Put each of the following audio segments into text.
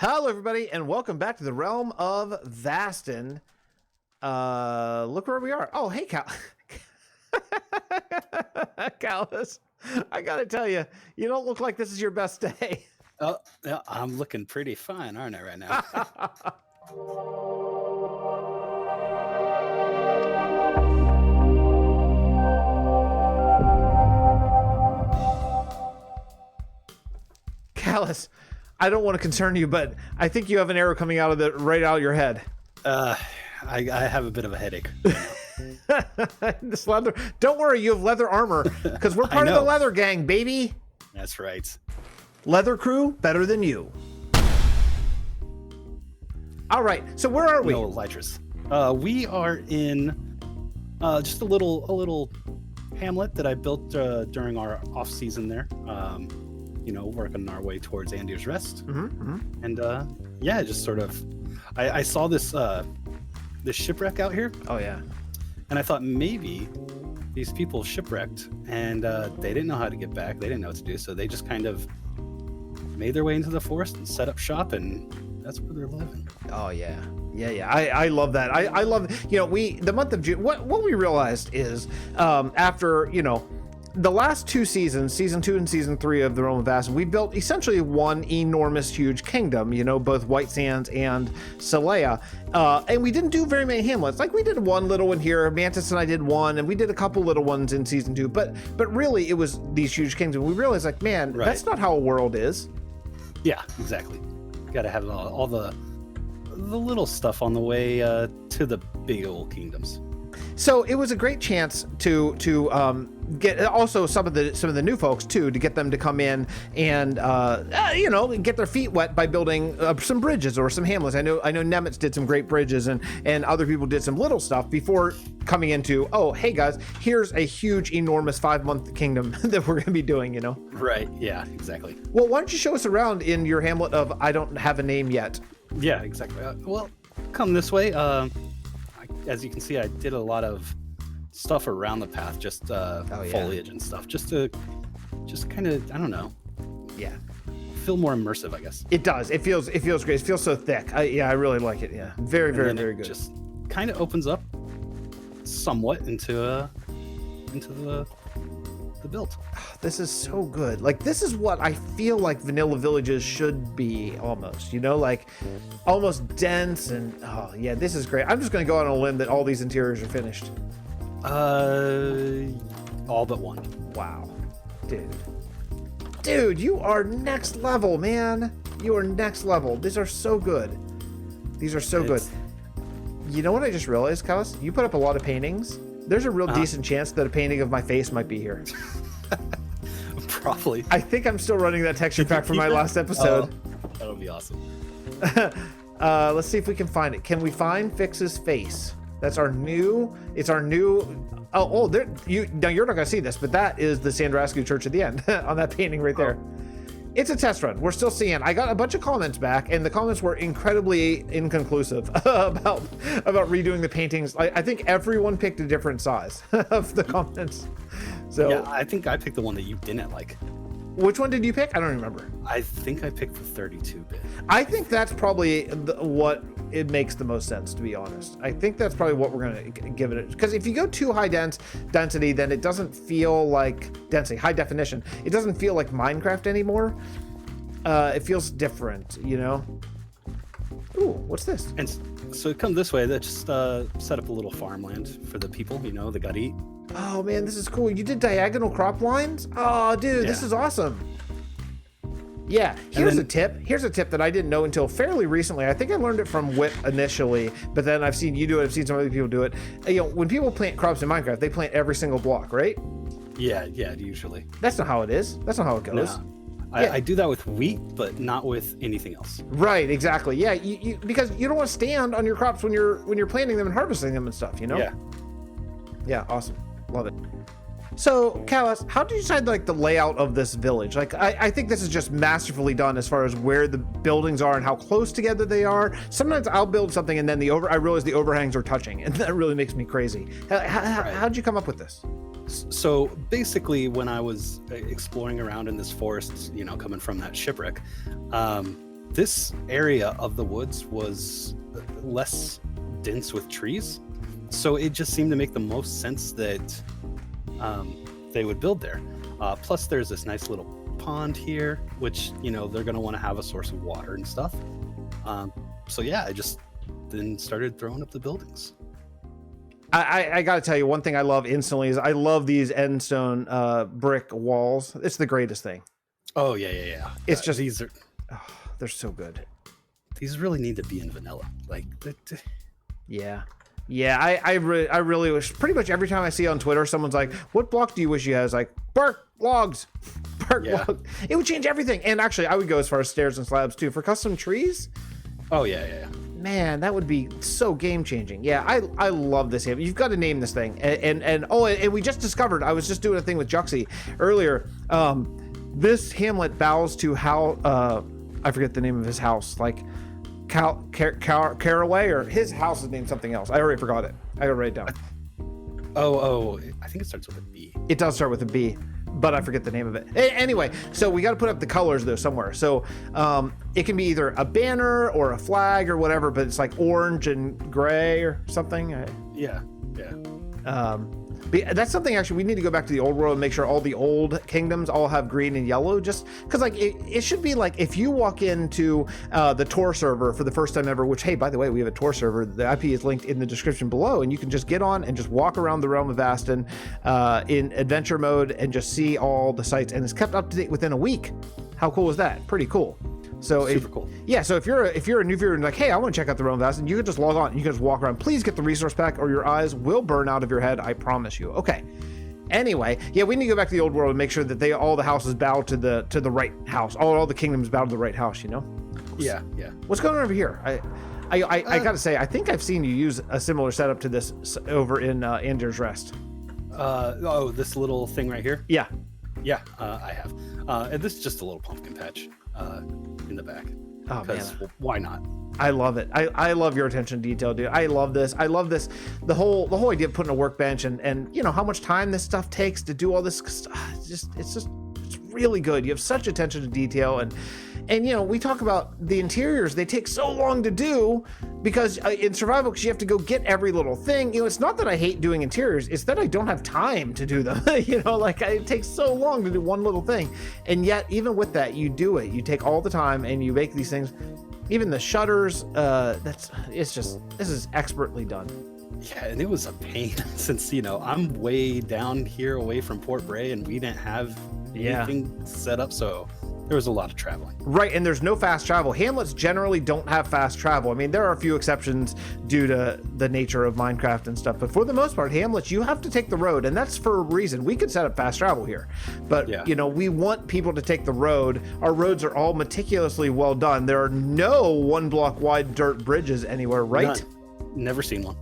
Hello, everybody, and welcome back to the Realm of Vasten. Look where we are. Oh, hey, CALUSS. I gotta tell you, you don't look like this is your best day. Oh, yeah, I'm looking pretty fine, aren't I, right now? CALUSS, I don't want to concern you, but I think you have an arrow coming out of right out of your head. I have a bit of a headache. This leather. Don't worry, you have leather armor because we're part of the leather gang, baby. That's right. Leather crew, better than you. All right, so where are we? No, Elytras. We are in just a little hamlet that I built during our off season there. Working our way towards Andir's Rest. And yeah, just sort of, I saw this shipwreck out here. Oh yeah. And I thought maybe these people shipwrecked and they didn't know how to get back. They didn't know what to do, so they just kind of made their way into the forest and set up shop, and that's where they're living. Oh yeah. I love that. I love, the month of June, what we realized is after, the last two seasons, season 2 and season 3 of the Realm of Vasten, we built essentially one enormous, huge kingdom, both White Sands and Celea. And we didn't do very many hamlets. Like, we did one little one here, Mantis and I did one, and we did a couple little ones in season 2. But really, it was these huge kingdoms. We realized, like, man, that's not how a world is. Yeah, exactly. Got to have all the little stuff on the way to the big old kingdoms. So it was a great chance to get also some of the new folks too, to get them to come in and get their feet wet by building some bridges or some hamlets. I know Nemetz did some great bridges and other people did some little stuff before coming into, oh hey guys, here's a huge enormous 5-month kingdom that we're gonna be doing. Right. Yeah. Exactly. Well, why don't you show us around in your hamlet of I don't have a name yet? Yeah. Exactly. Well, come this way. As you can see, I did a lot of stuff around the path, just foliage and stuff, just kind of, I don't know. Yeah. Feel more immersive, I guess. It does. It feels great. It feels so thick. I really like it. Yeah. Very, very, very good. Just kind of opens up somewhat into the build. This is so good. Like, this is what I feel like vanilla villages should be, almost, like almost dense and oh yeah, this is great. I'm just gonna go on a limb that all these interiors are finished. All but one. Wow. Dude, you are next level, man. You are next level. These are so good. These are so good. You know what I just realized, CALUSS? You put up a lot of paintings. There's a real decent chance that a painting of my face might be here. Probably. I think I'm still running that texture pack from my last episode. That'll be awesome. Let's see if we can find it. Can we find Fix's face? That's our new. It's our new. Oh, there. Now you're not gonna see this, but that is the Sandrascu Church at the end on that painting right there. It's a test run. We're still seeing. I got a bunch of comments back, and the comments were incredibly inconclusive about redoing the paintings. I think everyone picked a different size of the comments. So yeah, I think I picked the one that you didn't like. Which one did you pick? I don't remember. I think I picked the 32-bit. I think that's probably what it makes the most sense, to be honest. I think that's probably what we're going to give it. Because if you go too high density, then it doesn't feel like density, high definition. It doesn't feel like Minecraft anymore. It feels different, Ooh, what's this? And so come this way. That just set up a little farmland for the people, that got to eat. Oh man, this is cool. You did diagonal crop lines? Oh dude, This is awesome. Yeah, here's a tip. Here's a tip that I didn't know until fairly recently. I think I learned it from Whip initially, but then I've seen you do it. I've seen some other people do it. When people plant crops in Minecraft, they plant every single block, right? Yeah, usually. That's not how it is. That's not how it goes. No. I do that with wheat, but not with anything else. Right, exactly. Yeah, you because you don't want to stand on your crops when you're planting them and harvesting them and stuff, Yeah. Yeah, awesome. Love it. So, CALUSS, how did you decide the layout of this village? I think this is just masterfully done as far as where the buildings are and how close together they are. Sometimes I'll build something and then I realize the overhangs are touching, and that really makes me crazy. How did you come up with this? So basically, when I was exploring around in this forest, coming from that shipwreck, this area of the woods was less dense with trees, so it just seemed to make the most sense that they would build there. Plus, there's this nice little pond here, which they're going to want to have a source of water and stuff. So yeah, I just then started throwing up the buildings. I got to tell you, one thing I love instantly is I love these end stone brick walls. It's the greatest thing. Oh yeah. It's just these are. They're so good. These really need to be in vanilla. Yeah. I really wish. Pretty much every time I see on Twitter, someone's like, "What block do you wish you had?" It's like bark logs, logs. It would change everything. And actually, I would go as far as stairs and slabs too for custom trees. Oh yeah. Man, that would be so game changing. Yeah, I love this hamlet. You've got to name this thing. And we just discovered. I was just doing a thing with Juxie earlier. This hamlet bows to how I forget the name of his house, like Caraway, or his house is named something else. I already forgot it. I gotta write it down. Oh, I think it starts with a B. It does start with a B, but I forget the name of it. Anyway, so we got to put up the colors though somewhere. So it can be either a banner or a flag or whatever, but it's like orange and gray or something. Yeah. But that's something actually we need to go back to the old world and make sure all the old kingdoms all have green and yellow, just because like it should be like if you walk into the Tor server for the first time ever, which, hey, by the way, we have a Tor server. The IP is linked in the description below, and you can just get on and just walk around the Realm of Vasten in adventure mode and just see all the sites, and it's kept up to date within a week. How cool is that? Pretty cool. So super cool. Yeah, so if you're a new viewer and like, hey, I want to check out the Realm of Vasten, you can just log on and you can just walk around. Please get the resource pack or your eyes will burn out of your head, I promise you. Okay. Anyway, yeah, we need to go back to the old world and make sure that all the houses bow to the right house. All the kingdoms bow to the right house, Yeah. What's going on over here? I gotta say, I think I've seen you use a similar setup to this over in Anders Rest. This little thing right here? Yeah. Yeah, I have. And this is just a little pumpkin patch in the back. Oh man, why not? I love it. I love your attention to detail, dude. I love this. The whole idea of putting a workbench and how much time this stuff takes to do all this stuff. It's really good. You have such attention to detail, and we talk about the interiors. They take so long to do because in survival, because you have to go get every little thing. It's not that I hate doing interiors. It's that I don't have time to do them. It takes so long to do one little thing. And yet, even with that, you do it. You take all the time and you make these things. Even the shutters, this is expertly done. Yeah, and it was a pain since, I'm way down here away from Port Bray and we didn't have anything set up. So there was a lot of traveling. Right, and there's no fast travel. Hamlets generally don't have fast travel. I mean, there are a few exceptions due to the nature of Minecraft and stuff, but for the most part, Hamlets, you have to take the road, and that's for a reason. We could set up fast travel here, but we want people to take the road. Our roads are all meticulously well done. There are no 1 block wide dirt bridges anywhere, right? None. Never seen one.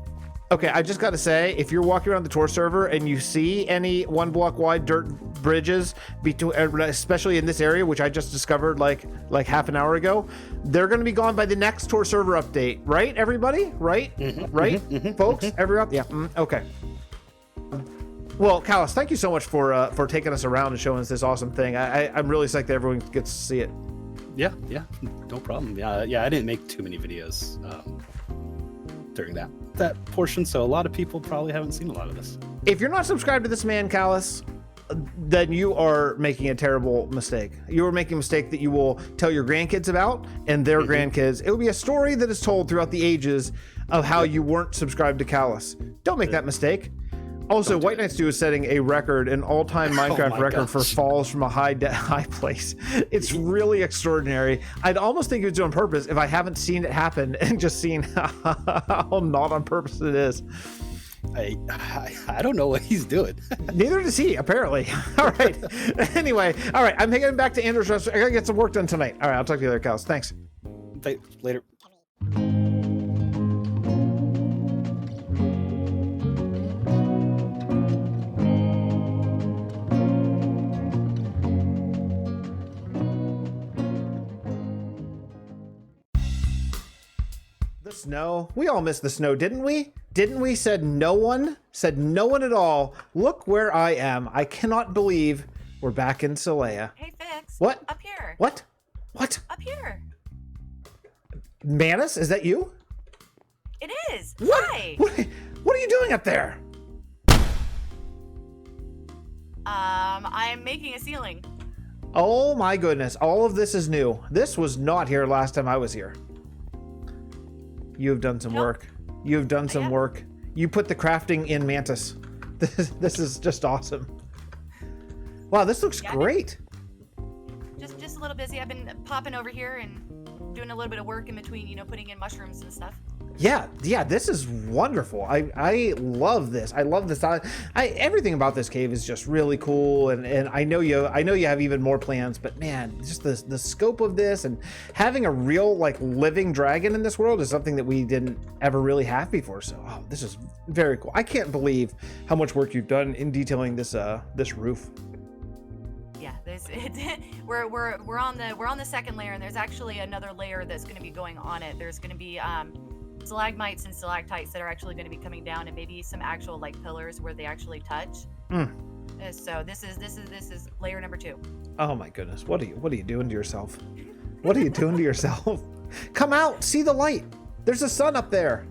Okay, I just got to say, if you're walking around the Tor server and you see any 1 block wide dirt bridges, especially in this area, which I just discovered like half an hour ago, they're going to be gone by the next Tor server update, right? Everybody, right? Right, folks, everyone. Yeah. Okay. Well, CALUSS, thank you so much for taking us around and showing us this awesome thing. I'm really psyched that everyone gets to see it. Yeah, no problem. Yeah, I didn't make too many videos during that portion, so a lot of people probably haven't seen a lot of this. If you're not subscribed to this man, CALUSS, then you are making a terrible mistake. You are making a mistake that you will tell your grandkids about and their grandkids. It will be a story that is told throughout the ages of how you weren't subscribed to CALUSS. Don't make that mistake. Also, White Knights 2 is setting a record, an all-time Minecraft record for falls from a high place. It's really extraordinary. I'd almost think it was on purpose if I haven't seen it happen and just seen how not on purpose it is. I don't know what he's doing. Neither does he, apparently. All right. Anyway, all right. I'm heading back to Anders Rest. I gotta get some work done tonight. All right. I'll talk to you later, CALUSS. Thanks. Later. The snow. We all missed the snow, didn't we? Said no one at all. Look where I am. I cannot believe we're back in Solea. Hey, Fix. What? Up here. What? Up here. Mantis, is that you? It is. What? Hi. What are you doing up there? I'm making a ceiling. Oh my goodness, all of this is new. This was not here last time I was here. You have done some work. You have done some work. You put the crafting in Mantis. This is just awesome. Wow, this looks great. Just a little busy. I've been popping over here and doing a little bit of work in between, you know, putting in mushrooms and stuff. Yeah, this is wonderful. I love this. I love this. Everything about this cave is just really cool, and I know you have even more plans. But man, just the scope of this and having a real like living dragon in this world is something that we didn't ever really have before. So this is very cool. I can't believe how much work you've done in detailing this roof. Yeah, we're on the second layer, and there's actually another layer that's going to be going on it. There's going to be stalagmites and stalactites that are actually going to be coming down, and maybe some actual like pillars where they actually touch. So this is layer number 2. Oh my goodness, what are you doing to yourself? What are you doing to yourself? Come out, see the light. There's a sun up there.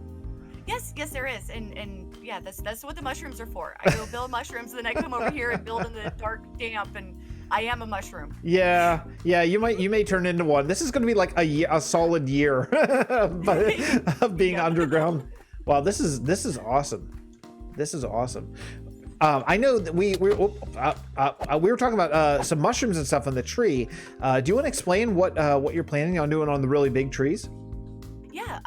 Yes, there is, and yeah, that's what the mushrooms are for. I go build mushrooms, and then I come over here and build in the dark, damp, and I am a mushroom. Yeah, you may turn into one. This is going to be like a solid year of being underground. Wow, this is awesome. This is awesome. I know that we were talking about some mushrooms and stuff on the tree. Do you want to explain what you're planning on doing on the really big trees? Yeah,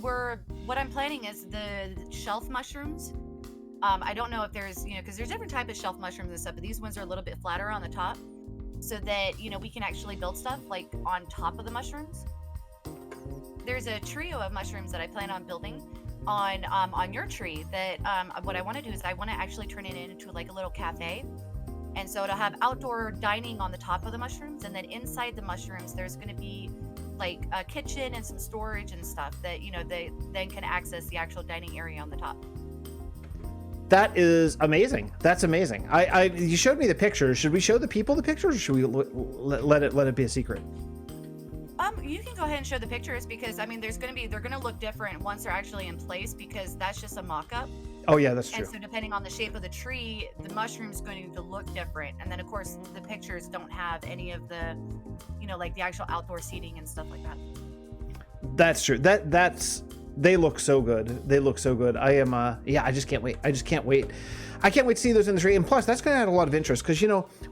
what I'm planning is the shelf mushrooms. I don't know if there's, because there's different types of shelf mushrooms and stuff, but these ones are a little bit flatter on the top, so that we can actually build stuff like on top of the mushrooms. There's a trio of mushrooms that I plan on building on your tree. That what I want to do is I want to actually turn it into like a little cafe, and so it'll have outdoor dining on the top of the mushrooms, and then inside the mushrooms there's going to be like a kitchen and some storage and stuff that they then can access the actual dining area on the top. That is amazing. That's amazing. You showed me the pictures. Should we show the people the pictures, or should we let it be a secret? You can go ahead and show the pictures, because they're gonna look different once they're actually in place, because that's just a mock-up. Oh yeah, that's true. And so depending on the shape of the tree, the mushroom's going to look different. And then of course the pictures don't have any of the, like the actual outdoor seating and stuff like that. That's true. They look so good. They look so good. I am, I just can't wait. I can't wait to see those in the tree. And plus, that's going to add a lot of interest, because,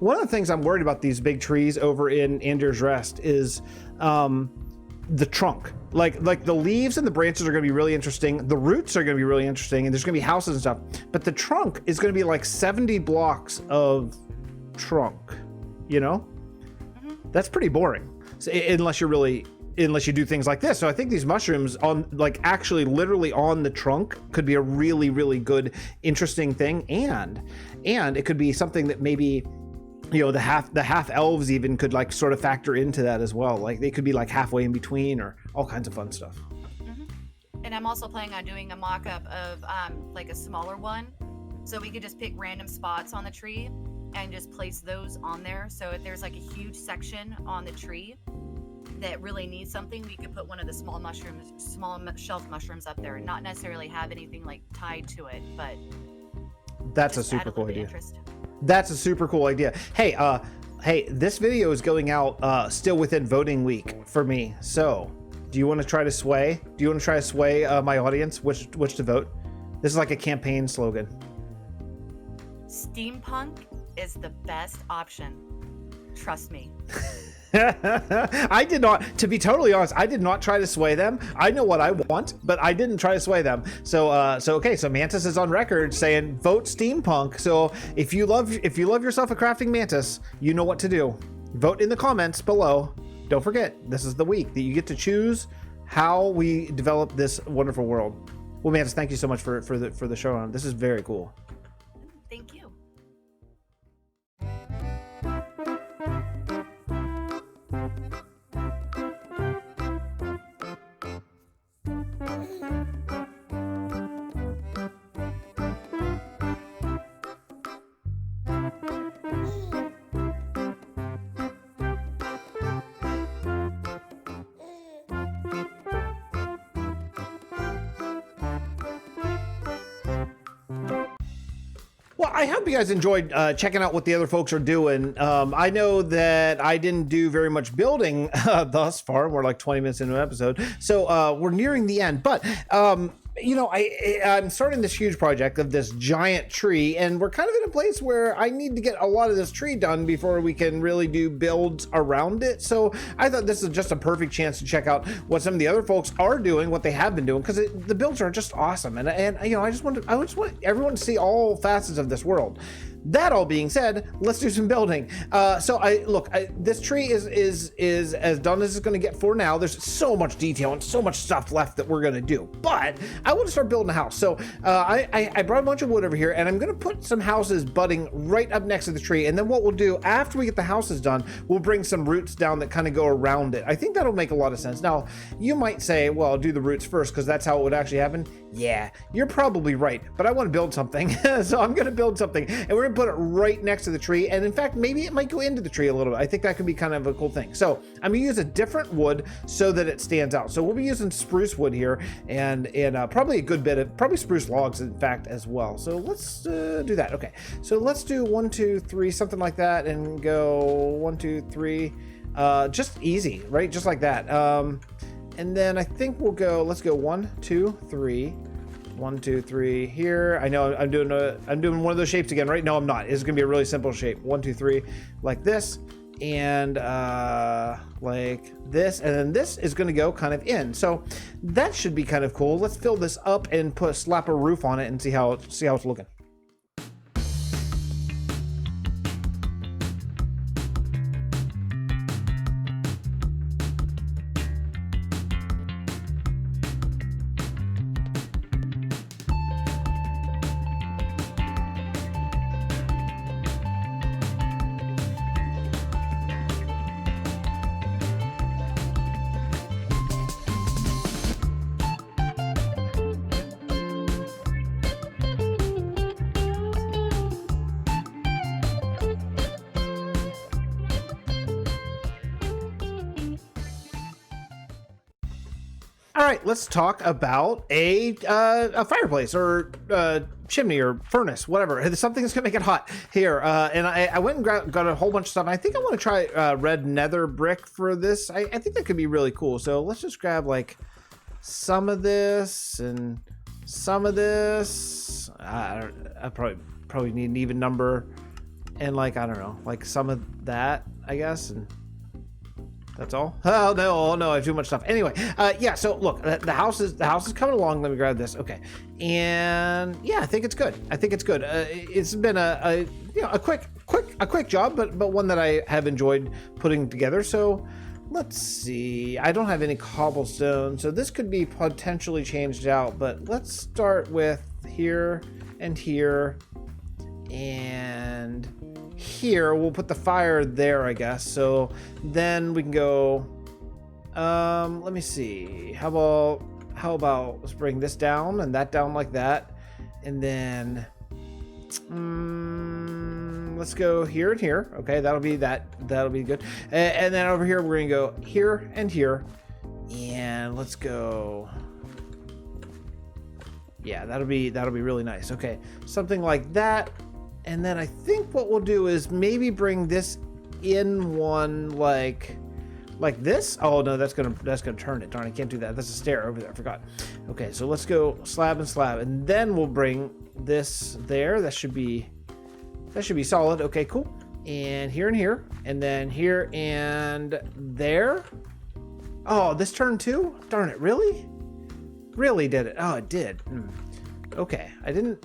one of the things I'm worried about these big trees over in Andir's Rest is the trunk. Like the leaves and the branches are going to be really interesting. The roots are going to be really interesting, and there's going to be houses and stuff. But the trunk is going to be like 70 blocks of trunk, That's pretty boring. So, unless you do things like this. So I think these mushrooms actually literally on the trunk could be a really, really good, interesting thing. And it could be something that maybe, the half elves even could like sort of factor into that as well. Like they could be like halfway in between, or all kinds of fun stuff. And I'm also planning on doing a mock-up of like a smaller one. So we could just pick random spots on the tree and just place those on there. So if there's like a huge section on the tree that really needs something, we could put one of the small shelf mushrooms up there, and not necessarily have anything like tied to it, but that's a super cool idea. That's a super cool idea. Hey, this video is going out still within voting week for me. So do you want to try to sway? My audience which to vote? This is like a campaign slogan. Steampunk is the best option. Trust me. I did not, to be totally honest, I did not try to sway them. I know what I want, but I didn't try to sway them. So Mantis is on record saying vote steampunk. So if you love yourself a crafting Mantis, you know what to do. Vote in the comments below. Don't forget, this is the week that you get to choose how we develop this wonderful world. Well, Mantis, thank you so much for the show. This is very cool. Thank you. Well, I hope you guys enjoyed checking out what the other folks are doing. I know that I didn't do very much building thus far. We're like 20 minutes into an episode, so we're nearing the end. But you know, I'm starting this huge project of this giant tree, and we're kind of in a place where I need to get a lot of this tree done before we can really do builds around it. So I thought this is just a perfect chance to check out what some of the other folks are doing, what they have been doing, because the builds are just awesome. And you know, I just want everyone to see all facets of this world. That all being said, let's do some building. So this tree is as done as it's going to get for now. There's so much detail and so much stuff left that we're going to do, but I want to start building a house. So I brought a bunch of wood over here, and I'm going to put some houses budding right up next to the tree. And then what we'll do after we get the houses done, we'll bring some roots down that kind of go around it. I think that'll make a lot of sense. Now, you might say, well, do the roots first because that's how it would actually happen. Yeah, you're probably right, but I want to build something. So I'm going to build something, and we're going to put it right next to the tree. And in fact, maybe it might go into the tree a little bit. I think that could be kind of a cool thing. So I'm going to use a different wood so that it stands out. So we'll be using spruce wood here, and probably a good bit of spruce logs, in fact, as well. So let's do that. Okay, so let's do 1, 2, 3, something like that, and go 1, 2, 3. Just easy, right? Just like that. And then I think we'll go, let's go 1, 2, 3, 1, 2, 3 here. I know I'm doing one of those shapes again, right? No, I'm not. It's gonna be a really simple shape. 1, 2, 3, like this, and like this, and then this is gonna go kind of in. So that should be kind of cool. Let's fill this up and slap a roof on it and see how it's looking. All right, let's talk about a fireplace or chimney or furnace, whatever. Something that's gonna make it hot here. And I went and got a whole bunch of stuff. I think I want to try red nether brick for this. I think that could be really cool. So let's just grab like some of this and some of this. I probably need an even number, and like I don't know, like some of that, I guess. And that's all. Oh no, I have too much stuff. Anyway, yeah. So look, the house is coming along. Let me grab this. Okay, and yeah, I think it's good. It's been a quick job, but one that I have enjoyed putting together. So let's see. I don't have any cobblestone, so this could be potentially changed out. But let's start with here and here and here. We'll put the fire there, I guess. So then we can go, let me see, how about let's bring this down and that down like that, and then let's go here and here. Okay, that'll be good. And then over here we're gonna go here and here, and let's go, yeah, that'll be really nice. Okay, something like that. And then I think what we'll do is maybe bring this in one like this. Oh no, that's gonna turn it. Darn, I can't do that. That's a stair over there. I forgot. Okay, so let's go slab and slab, and then we'll bring this there. That should be solid. Okay, cool. And here, and then here and there. Oh, this turned too? Darn it! Really did it? Oh, it did. Okay, I didn't.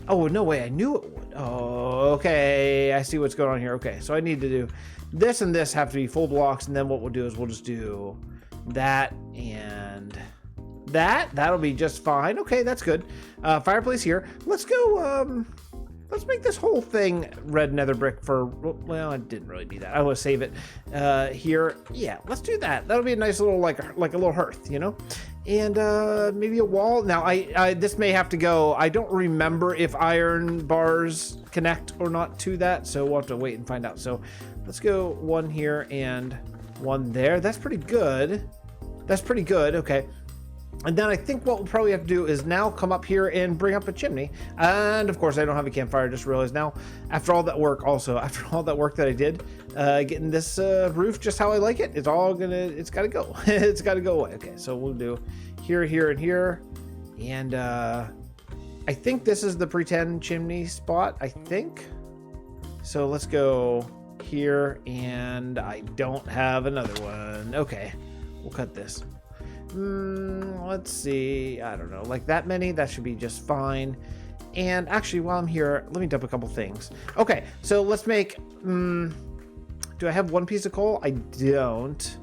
Oh, no way, I knew it would. Oh, okay, I see what's going on here. Okay, so I need to do this and this have to be full blocks, and then what we'll do is we'll just do that and that. That'll be just fine. Okay, that's good. Fireplace here. Let's go, let's make this whole thing red nether brick for, well, I didn't really need that. I want to save it here. Yeah, let's do that. That'll be a nice little, like a little hearth, you know? And maybe a wall. Now, I this may have to go. I don't remember if iron bars connect or not to that, so we'll have to wait and find out. So let's go one here and one there. That's pretty good. Okay. And then I think what we'll probably have to do is now come up here and bring up a chimney. And of course I don't have a campfire, just realized now, after all that work that I did, getting this roof just how I like it, it's gotta go. It's gotta go away. Okay, so we'll do here, here, and here. And I think this is the pretend chimney spot, I think. So let's go here, and I don't have another one. Okay, we'll cut this. Let's see, I don't know, like that many, that should be just fine. And actually, while I'm here, let me dump a couple things. Okay, so let's make, do I have one piece of coal? I don't.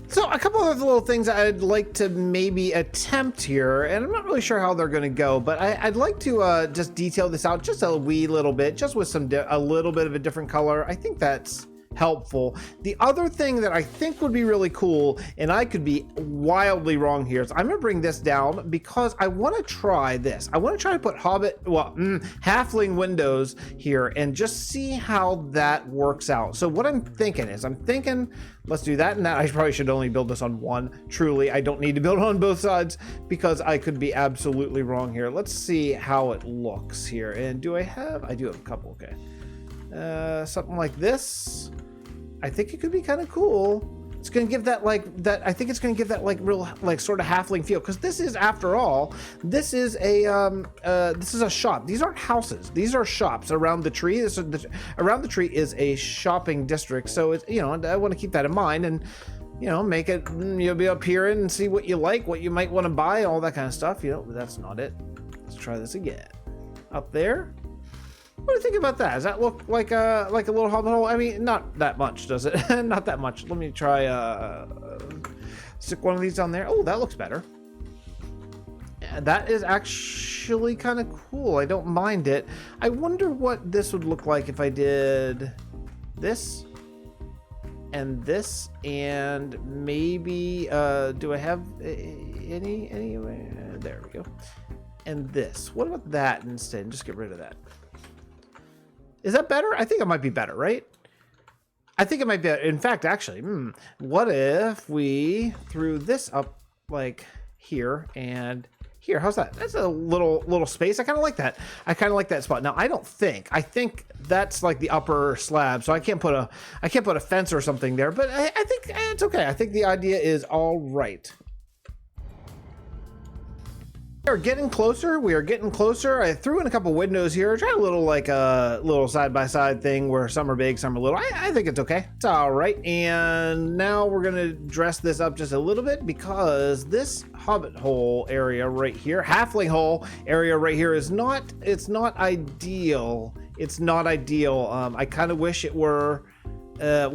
So a couple of little things I'd like to maybe attempt here, and I'm not really sure how they're going to go, but I'd like to just detail this out just a wee little bit, just with a little bit of a different color. I think that's helpful. The other thing that I think would be really cool, and I could be wildly wrong here, is I'm gonna bring this down because I want to try this. I want to try to put halfling windows here and just see how that works out. So what I'm thinking is, let's do that and that. I probably should only build this on one. Truly, I don't need to build on both sides because I could be absolutely wrong here. Let's see how it looks here. And I do have a couple. Okay. Something like this. I think it could be kind of cool. It's going to give that I think it's going to give that real sort of halfling feel, because this is, after all, this is a shop. These aren't houses. These are shops around the tree. Around the tree is a shopping district. So it's, I want to keep that in mind and, make it, you'll be up here and see what you like, what you might want to buy, all that kind of stuff. That's not it. Let's try this again. Up there. What do you think about that? Does that look like a little hobbit hole? I mean, not that much, does it? Not that much. Let me try stick one of these down there. Oh, that looks better. Yeah, that is actually kind of cool. I don't mind it. I wonder what this would look like if I did this and this, and maybe do I have any? There we go. And this. What about that instead? Just get rid of that. Is that better? I think it might be better, right? I think it might be. In fact, actually, what if we threw this up like here and here? How's that? That's a little space. I kind of like that. I kind of like that spot. Now, I think that's like the upper slab, so I can't put a fence or something there. But I think it's okay. I think the idea is all right. We are getting closer. I threw in a couple windows here. Tried a little side-by-side thing where some are big, some are little. I think it's okay. It's all right. And now we're gonna dress this up just a little bit, because this hobbit hole area right here, halfling hole area right here, it's not ideal. It's not ideal. I kind of wish it were. I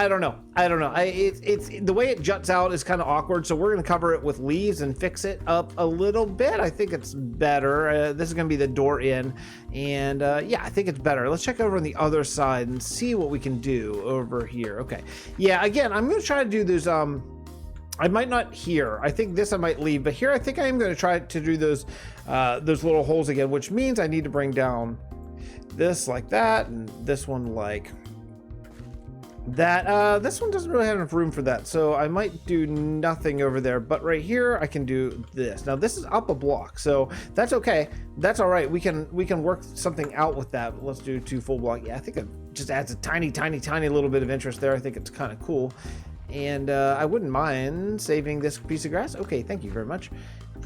don't know. It's the way it juts out is kind of awkward. So we're going to cover it with leaves and fix it up a little bit. I think it's better. This is going to be the door in, and yeah, I think it's better. Let's check over on the other side and see what we can do over here. Okay. Yeah. Again, I'm going to try to do those. I might not here. I think this I might leave, but here I think I am going to try to do those little holes again, which means I need to bring down this like that, and this one like that. This one doesn't really have enough room for that, so I might do nothing over there, but right here I can do this. Now this is up a block, so that's okay. That's all right. We can work something out with that. Let's do 2 full block. Yeah, I think it just adds a tiny little bit of interest there. I think it's kind of cool, and I wouldn't mind saving this piece of grass. Okay, thank you very much.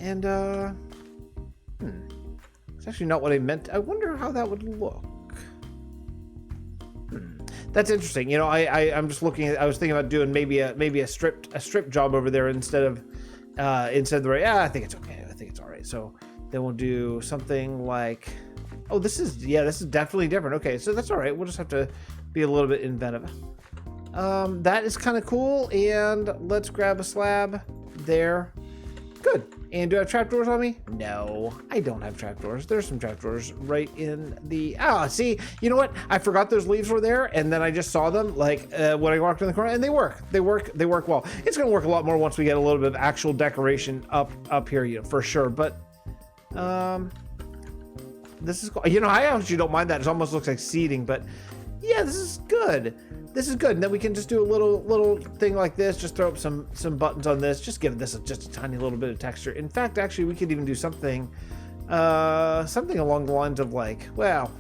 And it's actually not what I meant. I wonder how that would look. That's interesting. I'm just looking at. I was thinking about doing maybe a strip job over there instead of the right. Yeah, I think it's okay. I think it's all right. So then we'll do something like. Oh, this is definitely different. Okay, so that's all right. We'll just have to be a little bit inventive. That is kind of cool. And let's grab a slab there. Good. And do I have trapdoors on me? No, I don't have trapdoors. There's some trapdoors right in the... see, you know what? I forgot those leaves were there, and then I just saw them when I walked in the corner, and they work. They work well. It's going to work a lot more once we get a little bit of actual decoration up here, for sure. But this is cool. I actually don't mind that. It almost looks like seating, but yeah, this is good. this is good. And then we can just do a little thing like this. Just throw up some buttons on this. Just give this just a tiny little bit of texture. In fact, actually, we could even do something along the lines of like, well,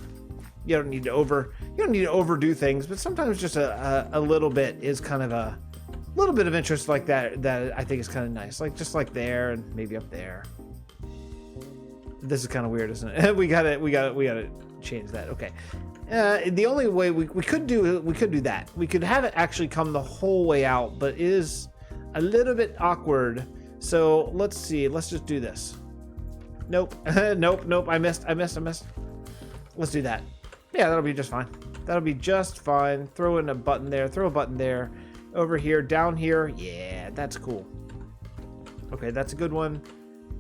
you don't need to overdo things, but sometimes just a little bit is kind of a little bit of interest like that I think is kind of nice. Like just like there and maybe up there. This is kind of weird, isn't it? we gotta change that. Okay. The only way we could do that. We could have it actually come the whole way out, but it is a little bit awkward. So let's see. Let's just do this. Nope. Nope. I missed. Let's do that. Yeah, that'll be just fine. That'll be just fine. Throw in a button there. Throw a button there. Over here. Down here. Yeah, that's cool. Okay, that's a good one.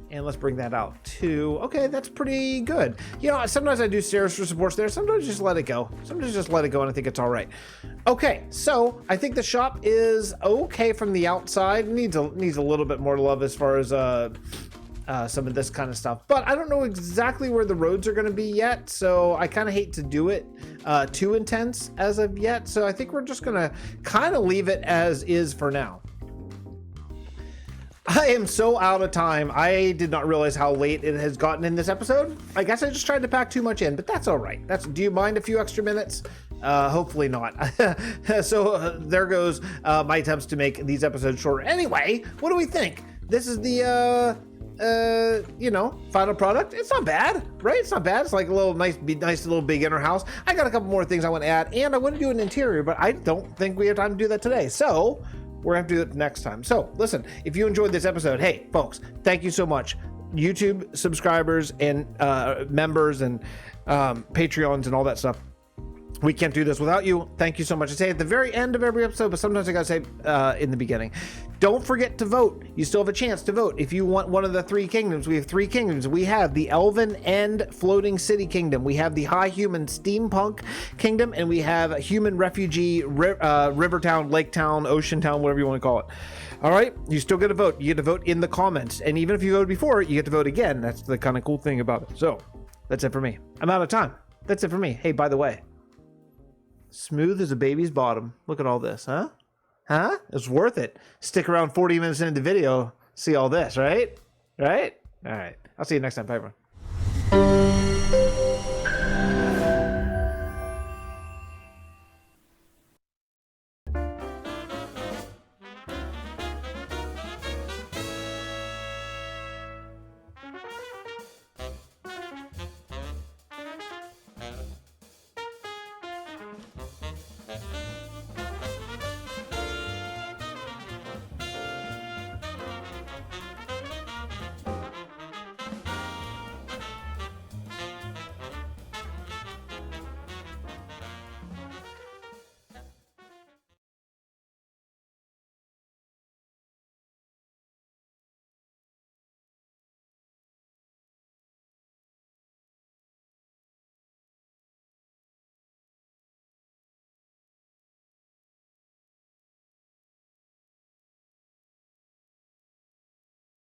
And let's bring that out too. Okay, that's pretty good. You know, sometimes I do stairs for supports there. Sometimes just let it go. Sometimes just let it go and I think it's all right. Okay, so I think the shop is okay from the outside. Needs a little bit more love as far as some of this kind of stuff. But I don't know exactly where the roads are going to be yet. So I kind of hate to do it too intense as of yet. So I think we're just going to kind of leave it as is for now. I am so out of time. I did not realize how late it has gotten in this episode. I guess I just tried to pack too much in, but that's all right. Do you mind a few extra minutes? Hopefully not. So there goes my attempts to make these episodes shorter. Anyway, what do we think? This is the final product. It's not bad, right? It's not bad. It's like a little nice little beginner house. I got a couple more things I want to add, and I want to do an interior, but I don't think we have time to do that today. So we're going to do it next time. So listen, if you enjoyed this episode, hey folks, thank you so much. YouTube subscribers and members and Patreons and all that stuff. We can't do this without you. Thank you so much. I say at the very end of every episode, but sometimes I gotta say in the beginning. Don't forget to vote. You still have a chance to vote. If you want one of the three kingdoms, we have three kingdoms. We have the Elven and Floating City Kingdom. We have the High Human Steampunk Kingdom, and we have a Human Refugee, Rivertown, Laketown, Ocean Town, whatever you want to call it. All right, you still get to vote. You get to vote in the comments, and even if you voted before, you get to vote again. That's the kind of cool thing about it. So that's it for me. I'm out of time. That's it for me. Hey, by the way, smooth as a baby's bottom. Look at all this, huh? Huh? It's worth it. Stick around 40 minutes into the video. See all this, right? Right? All right. I'll see you next time, Piper.